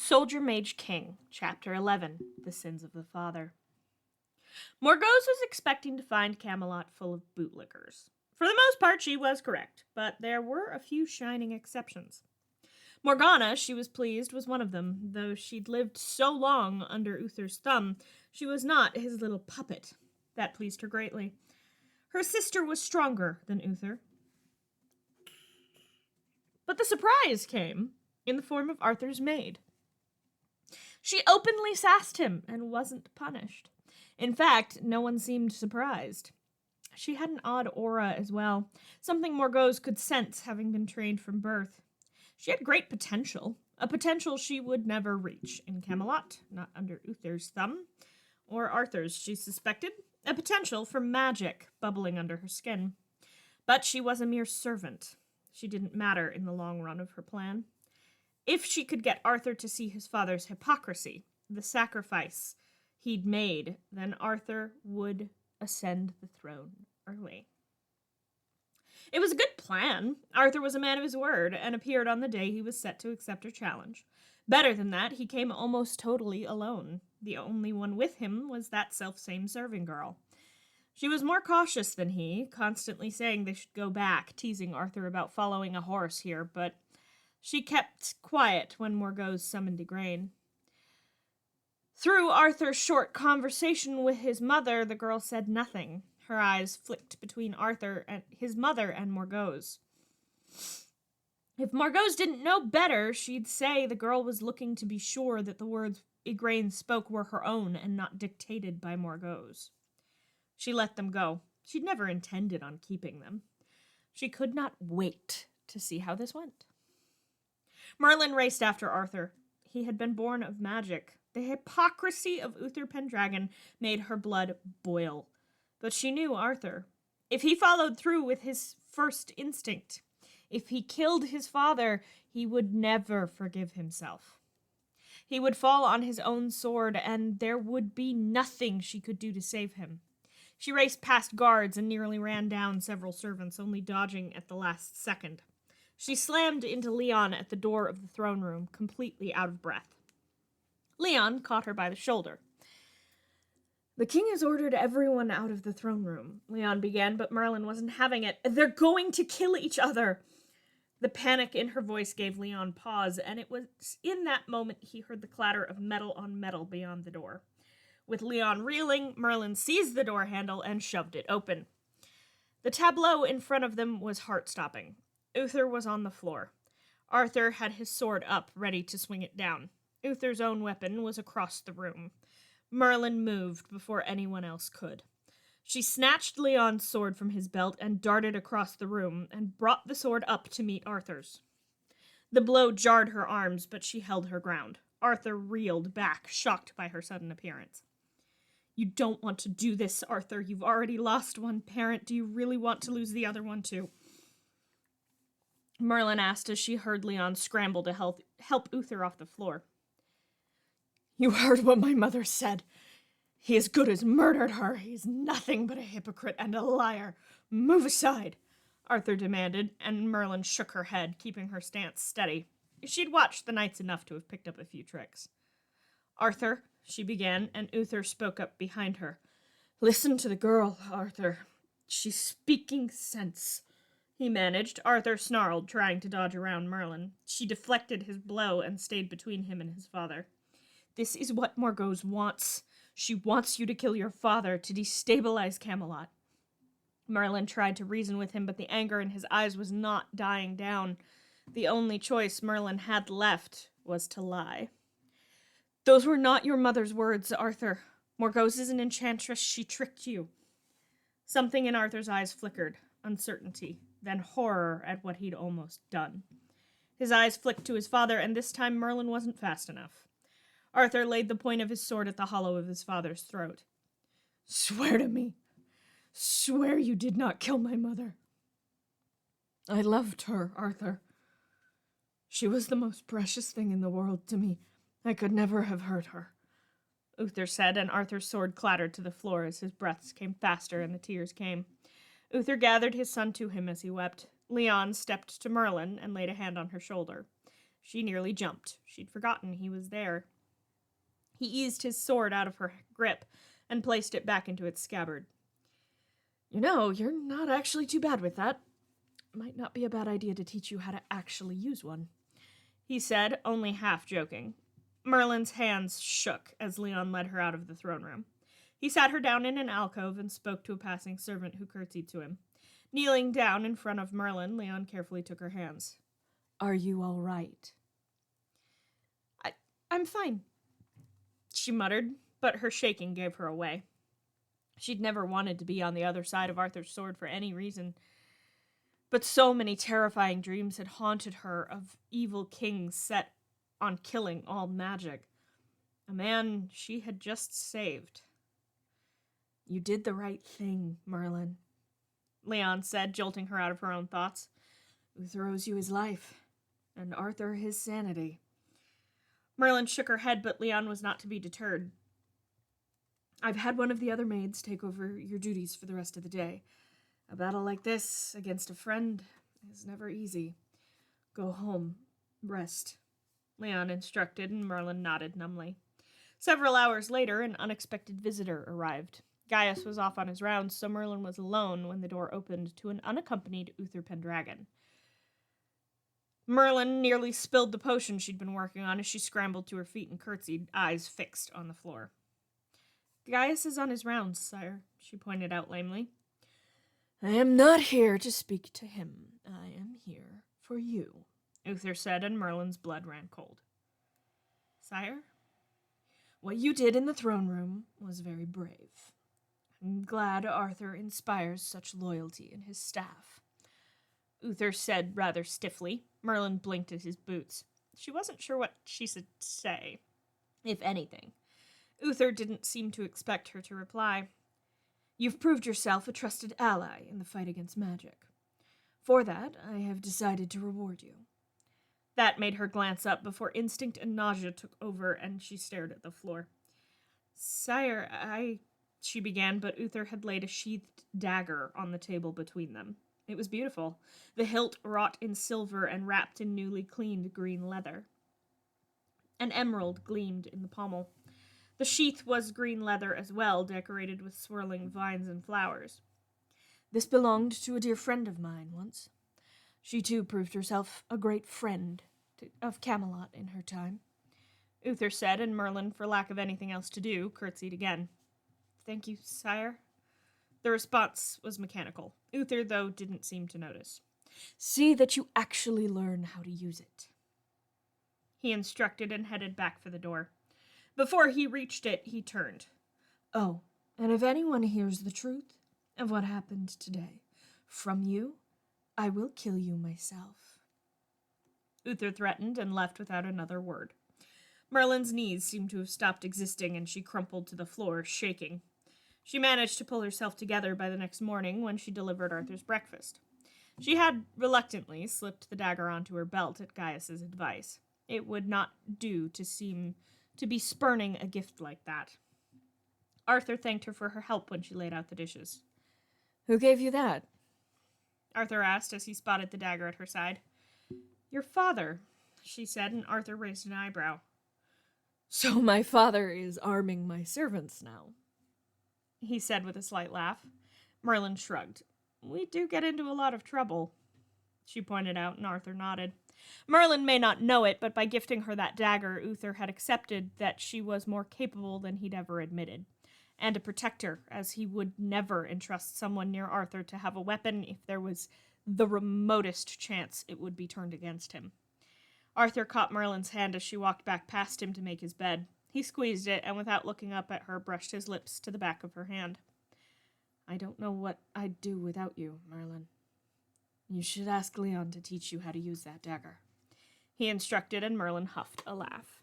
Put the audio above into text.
Soldier Mage King, Chapter 11, The Sins of the Father. Morgause was expecting to find Camelot full of bootlickers. For the most part, she was correct, but there were a few shining exceptions. Morgana, she was pleased, was one of them. Though she'd lived so long under Uther's thumb, she was not his little puppet. That pleased her greatly. Her sister was stronger than Uther. But the surprise came in the form of Arthur's maid. She openly sassed him and wasn't punished. In fact, no one seemed surprised. She had an odd aura as well, something Morgause could sense, having been trained from birth. She had great potential, a potential she would never reach in Camelot, not under Uther's thumb, or Arthur's, she suspected, a potential for magic bubbling under her skin. But she was a mere servant. She didn't matter in the long run of her plan. If she could get Arthur to see his father's hypocrisy, the sacrifice he'd made, then Arthur would ascend the throne early. It was a good plan. Arthur was a man of his word and appeared on the day he was set to accept her challenge. Better than that, he came almost totally alone. The only one with him was that selfsame serving girl. She was more cautious than he, constantly saying they should go back, teasing Arthur about following a horse here, but she kept quiet when Morgause summoned Igraine. Through Arthur's short conversation with his mother, the girl said nothing. Her eyes flicked between Arthur and his mother and Morgause. If Morgause didn't know better, she'd say the girl was looking to be sure that the words Igraine spoke were her own and not dictated by Morgause. She let them go. She'd never intended on keeping them. She could not wait to see how this went. Merlin raced after Arthur. He had been born of magic. The hypocrisy of Uther Pendragon made her blood boil. But she knew Arthur. If he followed through with his first instinct, if he killed his father, he would never forgive himself. He would fall on his own sword, and there would be nothing she could do to save him. She raced past guards and nearly ran down several servants, only dodging at the last second. She slammed into Leon at the door of the throne room, completely out of breath. Leon caught her by the shoulder. "The king has ordered everyone out of the throne room," Leon began, but Merlin wasn't having it. "They're going to kill each other." The panic in her voice gave Leon pause, and it was in that moment he heard the clatter of metal on metal beyond the door. With Leon reeling, Merlin seized the door handle and shoved it open. The tableau in front of them was heart-stopping. Uther was on the floor. Arthur had his sword up, ready to swing it down. Uther's own weapon was across the room. Merlin moved before anyone else could. She snatched Leon's sword from his belt and darted across the room and brought the sword up to meet Arthur's. The blow jarred her arms, but she held her ground. Arthur reeled back, shocked by her sudden appearance. "You don't want to do this, Arthur. You've already lost one parent. Do you really want to lose the other one, too?" Merlin asked as she heard Leon scramble to help Uther off the floor. "You heard what my mother said. He as good as murdered her. He's nothing but a hypocrite and a liar. Move aside," Arthur demanded, and Merlin shook her head, keeping her stance steady. She'd watched the knights enough to have picked up a few tricks. "Arthur," she began, and Uther spoke up behind her. "Listen to the girl, Arthur. She's speaking sense," he managed. Arthur snarled, trying to dodge around Merlin. She deflected his blow and stayed between him and his father. "This is what Morgause wants. She wants you to kill your father, to destabilize Camelot." Merlin tried to reason with him, but the anger in his eyes was not dying down. The only choice Merlin had left was to lie. "Those were not your mother's words, Arthur. Morgause is an enchantress. She tricked you." Something in Arthur's eyes flickered. Uncertainty, then horror at what he'd almost done. His eyes flicked to his father, and this time Merlin wasn't fast enough. Arthur laid the point of his sword at the hollow of his father's throat. "Swear to me. Swear you did not kill my mother." "I loved her, Arthur. She was the most precious thing in the world to me. I could never have hurt her," Uther said, and Arthur's sword clattered to the floor as his breaths came faster and the tears came. Uther gathered his son to him as he wept. Leon stepped to Merlin and laid a hand on her shoulder. She nearly jumped. She'd forgotten he was there. He eased his sword out of her grip and placed it back into its scabbard. You know, you're not actually too bad with that. Might not be a bad idea to teach you how to actually use one, he said, only half joking. Merlin's hands shook as Leon led her out of the throne room. He sat her down in an alcove and spoke to a passing servant who curtsied to him. Kneeling down in front of Merlin, Leon carefully took her hands. Are you all right? I'm fine, she muttered, but her shaking gave her away. She'd never wanted to be on the other side of Arthur's sword for any reason, but so many terrifying dreams had haunted her of evil kings set on killing all magic. A man she had just saved. You did the right thing, Merlin, Leon said, jolting her out of her own thoughts. Uther owes you his life, and Arthur his sanity. Merlin shook her head, but Leon was not to be deterred. I've had one of the other maids take over your duties for the rest of the day. A battle like this against a friend is never easy. Go home. Rest, Leon instructed, and Merlin nodded numbly. Several hours later, an unexpected visitor arrived. Gaius was off on his rounds, so Merlin was alone when the door opened to an unaccompanied Uther Pendragon. Merlin nearly spilled the potion she'd been working on as she scrambled to her feet and curtsied, eyes fixed on the floor. Gaius is on his rounds, sire, she pointed out lamely. I am not here to speak to him. I am here for you, Uther said, and Merlin's blood ran cold. Sire, what you did in the throne room was very brave. I'm glad Arthur inspires such loyalty in his staff, Uther said rather stiffly. Merlin blinked at his boots. She wasn't sure what she should say, if anything. Uther didn't seem to expect her to reply. You've proved yourself a trusted ally in the fight against magic. For that, I have decided to reward you. That made her glance up before instinct and nausea took over, and she stared at the floor. Sire, she began, but Uther had laid a sheathed dagger on the table between them. It was beautiful, the hilt wrought in silver and wrapped in newly cleaned green leather. An emerald gleamed in the pommel. The sheath was green leather as well, decorated with swirling vines and flowers. This belonged to a dear friend of mine once. She too proved herself a great friend of Camelot in her time, Uther said, and Merlin, for lack of anything else to do, curtsied again. Thank you, sire. The response was mechanical. Uther, though, didn't seem to notice. See that you actually learn how to use it, he instructed, and headed back for the door. Before he reached it, he turned. Oh, and if anyone hears the truth of what happened today from you, I will kill you myself. Uther threatened and left without another word. Merlin's knees seemed to have stopped existing, and she crumpled to the floor, shaking. She managed to pull herself together by the next morning when she delivered Arthur's breakfast. She had, reluctantly, slipped the dagger onto her belt at Gaius's advice. It would not do to seem to be spurning a gift like that. Arthur thanked her for her help when she laid out the dishes. Who gave you that? Arthur asked as he spotted the dagger at her side. Your father, she said, and Arthur raised an eyebrow. So my father is arming my servants now, he said with a slight laugh. Merlin shrugged. We do get into a lot of trouble, she pointed out, and Arthur nodded. Merlin may not know it, but by gifting her that dagger, Uther had accepted that she was more capable than he'd ever admitted, and a protector, as he would never entrust someone near Arthur to have a weapon if there was the remotest chance it would be turned against him. Arthur caught Merlin's hand as she walked back past him to make his bed. He squeezed it, and without looking up at her, brushed his lips to the back of her hand. I don't know what I'd do without you, Merlin. You should ask Leon to teach you how to use that dagger, he instructed, and Merlin huffed a laugh.